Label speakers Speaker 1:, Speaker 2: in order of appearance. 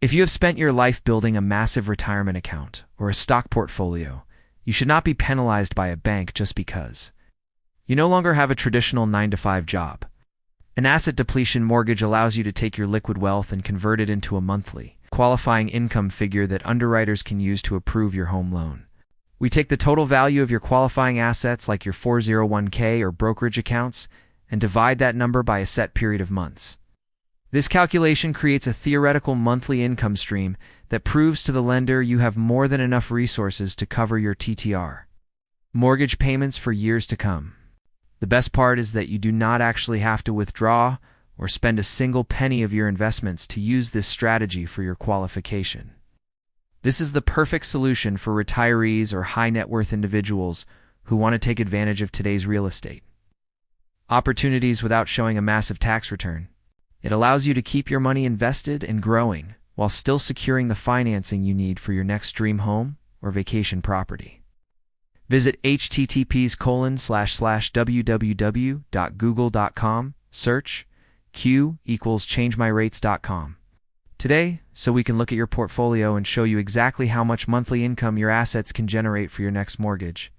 Speaker 1: If you have spent your life building a massive retirement account or a stock portfolio, you should not be penalized by a bank just because you no longer have a traditional 9-to-5 job. An asset depletion mortgage allows you to take your liquid wealth and convert it into a monthly, qualifying income figure that underwriters can use to approve your home loan. We take the total value of your qualifying assets like your 401k or brokerage accounts and divide that number by a set period of months. This calculation creates a theoretical monthly income stream that proves to the lender you have more than enough resources to cover your TTR mortgage payments for years to come. The best part is that you do not actually have to withdraw or spend a single penny of your investments to use this strategy for your qualification. This is the perfect solution for retirees or high net worth individuals who want to take advantage of today's real estate opportunities without showing a massive tax return. It allows you to keep your money invested and growing while still securing the financing you need for your next dream home or vacation property. Visit https://www.google.com, search Q=changemyrates.com today so we can look at your portfolio and show you exactly how much monthly income your assets can generate for your next mortgage.